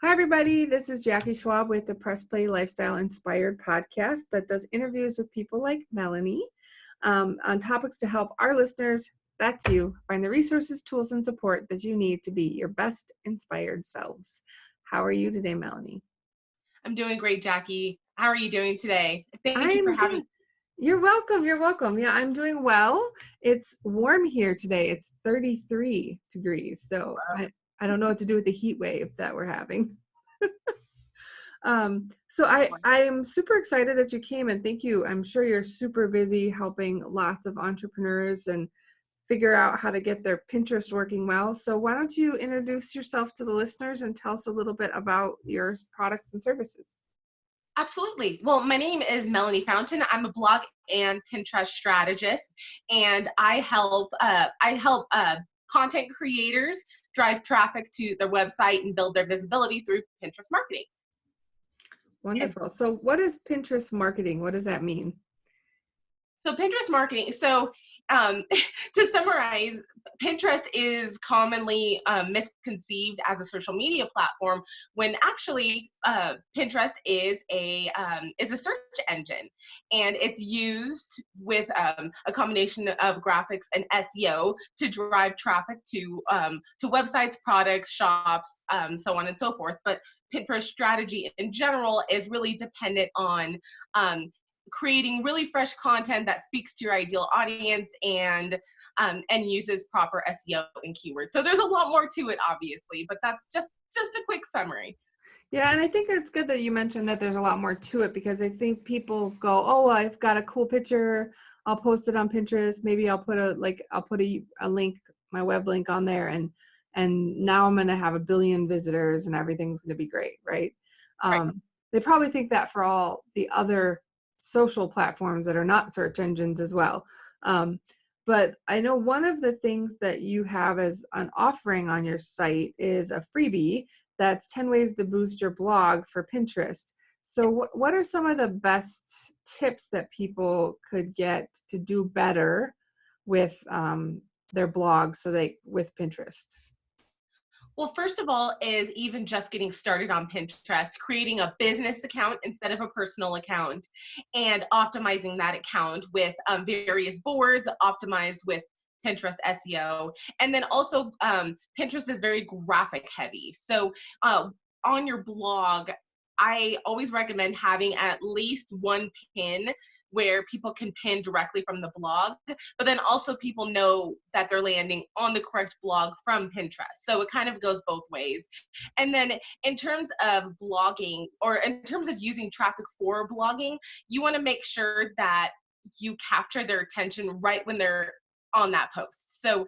Hi, everybody. This is Jackie Schwab with the Press Play Lifestyle Inspired podcast that does interviews with people like Melanie on topics to help our listeners, that's you, find the resources, tools, and support that you need to be your best inspired selves. How are you today, Melanie? I'm doing great, Jackie. How are you doing today? Thank you for I'm having good. You're welcome. You're welcome. Yeah, I'm doing well. It's warm here today. It's 33 degrees. So I don't know what to do with the heat wave that we're having. I am super excited that you came, and thank you. I'm sure you're super busy helping lots of entrepreneurs and figure out how to get their Pinterest working well. So why don't you introduce yourself to the listeners and tell us a little bit about your products and services? Absolutely. Well, my name is Melanie Fountain. I'm a blog and Pinterest strategist, and I help content creators drive traffic to their website and build their visibility through Pinterest marketing. Wonderful. So what is Pinterest marketing? What does that mean? So Pinterest marketing. To summarize, Pinterest is commonly misconceived as a social media platform when actually Pinterest is a search engine, and it's used with a combination of graphics and SEO to drive traffic to websites, products, shops, so on and so forth. But Pinterest strategy in general is really dependent on creating really fresh content that speaks to your ideal audience and uses proper SEO and keywords. So there's a lot more to it, obviously, but that's just a quick summary. Yeah, and I think it's good that you mentioned that there's a lot more to it, because I think people go, "Oh, I've got a cool picture. I'll post it on Pinterest. Maybe I'll put a link, my web link on there, and now I'm going to have a billion visitors and everything's going to be great," right? Right. They probably think that for all the other social platforms that are not search engines as well. But I know one of the things that you have as an offering on your site is a freebie that's 10 ways to boost your blog for Pinterest. So what are some of the best tips that people could get to do better with their blog with Pinterest? Well, first of all, is even just getting started on Pinterest, creating a business account instead of a personal account, and optimizing that account with various boards, optimized with Pinterest SEO. And then also, Pinterest is very graphic heavy. So on your blog, I always recommend having at least one pin where people can pin directly from the blog, but then also people know that they're landing on the correct blog from Pinterest. So it kind of goes both ways. And then in terms of blogging, or in terms of using traffic for blogging, you want to make sure that you capture their attention right when they're on that post. So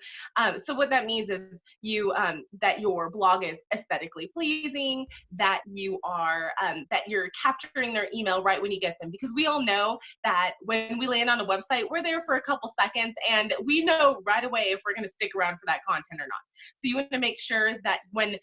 what that means is that your blog is aesthetically pleasing, that you're capturing their email right when you get them, because we all know that when we land on a website, we're there for a couple seconds and we know right away if we're going to stick around for that content or not. So you want to make sure that when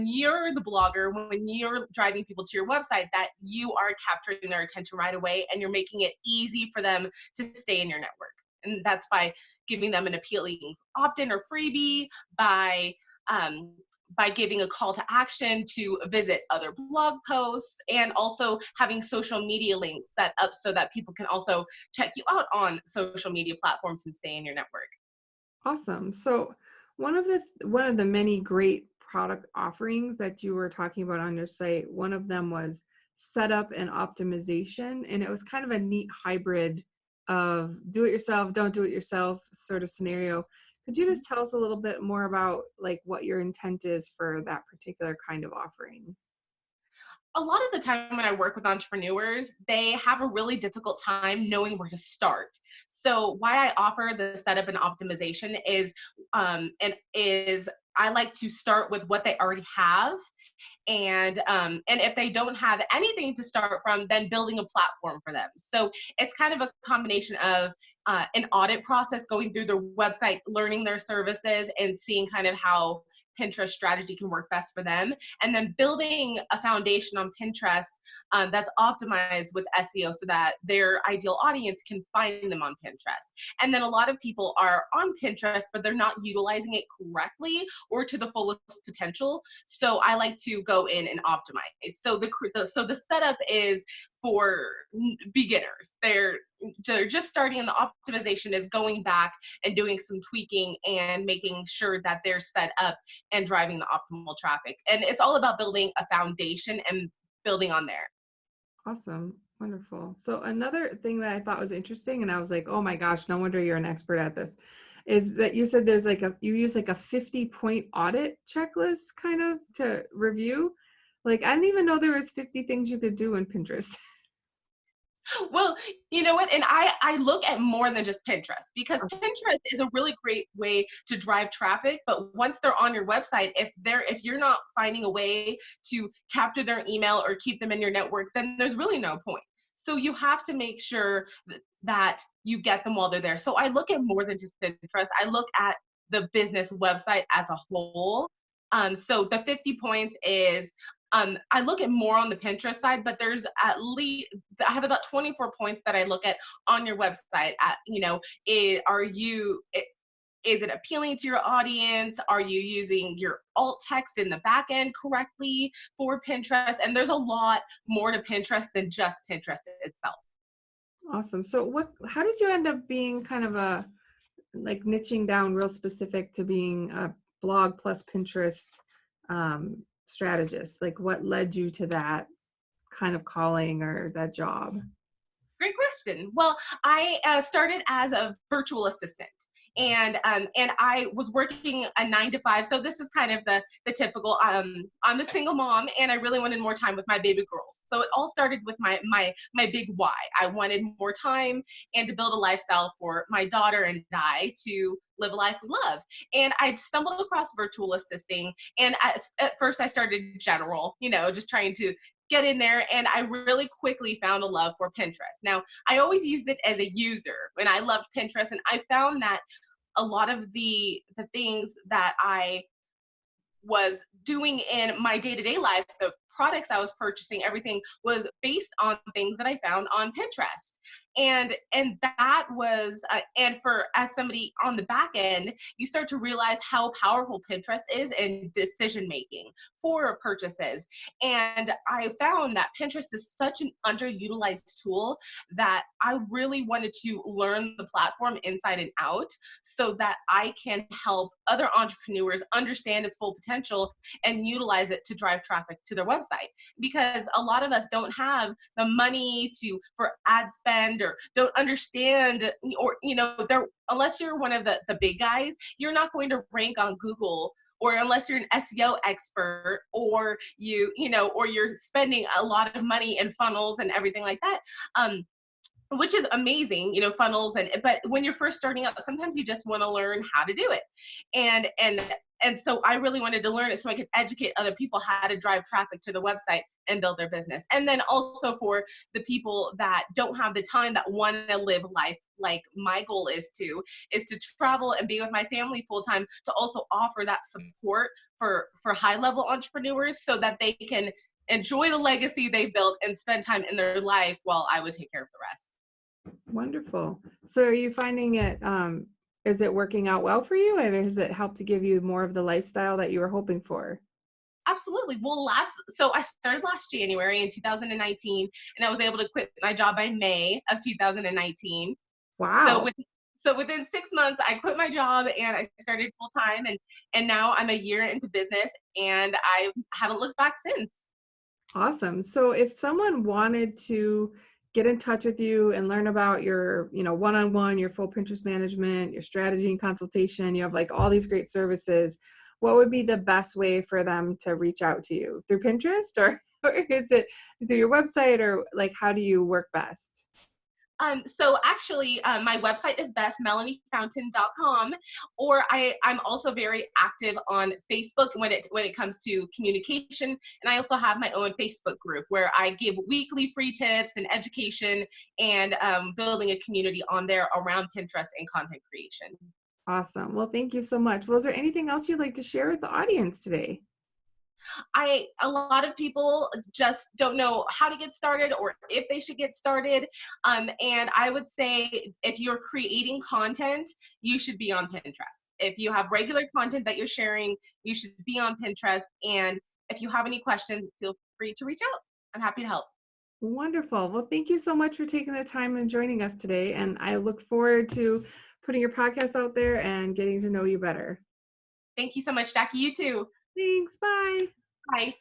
you're the blogger, when you're driving people to your website, that you are capturing their attention right away and you're making it easy for them to stay in your network. And that's by giving them an appealing opt-in or freebie, by giving a call to action to visit other blog posts, and also having social media links set up so that people can also check you out on social media platforms and stay in your network. Awesome. So one of the many great product offerings that you were talking about on your site, one of them was setup and optimization, and it was kind of a neat hybrid of do it yourself, don't do it yourself sort of scenario. Could you just tell us a little bit more about like what your intent is for that particular kind of offering? A lot of the time when I work with entrepreneurs, they have a really difficult time knowing where to start. So why I offer the setup and optimization is I like to start with what they already have, and if they don't have anything to start from, then building a platform for them. So it's kind of a combination of an audit process, going through their website, learning their services, and seeing kind of how Pinterest strategy can work best for them, and then building a foundation on Pinterest that's optimized with SEO so that their ideal audience can find them on Pinterest. And then a lot of people are on Pinterest, but they're not utilizing it correctly or to the fullest potential. So I like to go in and optimize. So the setup is for beginners. They're just starting, and the optimization is going back and doing some tweaking and making sure that they're set up and driving the optimal traffic. And it's all about building a foundation and building on there. Awesome. Wonderful. So another thing that I thought was interesting, and I was like, oh my gosh, no wonder you're an expert at this, is that you said there's like you use like a 50-point audit checklist kind of to review. Like, I didn't even know there was 50 things you could do in Pinterest. Well, you know what? And I look at more than just Pinterest, because Pinterest is a really great way to drive traffic. But once they're on your website, if you're not finding a way to capture their email or keep them in your network, then there's really no point. So you have to make sure that you get them while they're there. So I look at more than just Pinterest. I look at the business website as a whole. So the 50 points is, I look at more on the Pinterest side, but there's at least, I have about 24 points that I look at on your website. At, is it appealing to your audience? Are you using your alt text in the back end correctly for Pinterest? And there's a lot more to Pinterest than just Pinterest itself. Awesome. So how did you end up being kind of like niching down real specific to being a blog plus Pinterest strategist? Like, what led you to that kind of calling or that job? Great question. Well, I started as a virtual assistant. And I was working a 9 to 5. So this is kind of the typical. I'm a single mom, and I really wanted more time with my baby girls. So it all started with my big why. I wanted more time and to build a lifestyle for my daughter and I to live a life we love. And I stumbled across virtual assisting. And at first I started general, just trying to get in there, and I really quickly found a love for Pinterest. Now, I always used it as a user, and I loved Pinterest, and I found that a lot of the things that I was doing in my day-to-day life, the products I was purchasing, everything was based on things that I found on Pinterest. And that was and for as somebody on the back end, you start to realize how powerful Pinterest is in decision making for purchases. And I found that Pinterest is such an underutilized tool that I really wanted to learn the platform inside and out so that I can help other entrepreneurs understand its full potential and utilize it to drive traffic to their website. Because a lot of us don't have the money for ad spend, or don't understand, or they're, unless you're one of the big guys, you're not going to rank on Google, or unless you're an SEO expert, or or you're spending a lot of money in funnels and everything like that. Which is amazing, funnels, but when you're first starting out, sometimes you just want to learn how to do it. And so I really wanted to learn it so I could educate other people how to drive traffic to the website and build their business. And then also for the people that don't have the time, that want to live life like my goal is to travel and be with my family full time, to also offer that support for high level entrepreneurs so that they can enjoy the legacy they built and spend time in their life while I would take care of the rest. Wonderful. So are you finding it, is it working out well for you? And has it helped to give you more of the lifestyle that you were hoping for? Absolutely. Well, so I started last January in 2019, and I was able to quit my job by May of 2019. Wow. So within 6 months, I quit my job and I started full time, and now I'm a year into business, and I haven't looked back since. Awesome. So if someone wanted to get in touch with you and learn about your, one-on-one, your full Pinterest management, your strategy and consultation, you have like all these great services, what would be the best way for them to reach out to you? Through Pinterest, or is it through your website, or like, how do you work best? So actually, my website is best, melaniefountain.com, or I'm also very active on Facebook when it comes to communication. And I also have my own Facebook group where I give weekly free tips and education, and building a community on there around Pinterest and content creation. Awesome. Well, thank you so much. Was there anything else you'd like to share with the audience today? A lot of people just don't know how to get started or if they should get started. And I would say if you're creating content, you should be on Pinterest. If you have regular content that you're sharing, you should be on Pinterest. And if you have any questions, feel free to reach out. I'm happy to help. Wonderful. Well, thank you so much for taking the time and joining us today. And I look forward to putting your podcast out there and getting to know you better. Thank you so much, Jackie. You too. Thanks. Bye. Bye.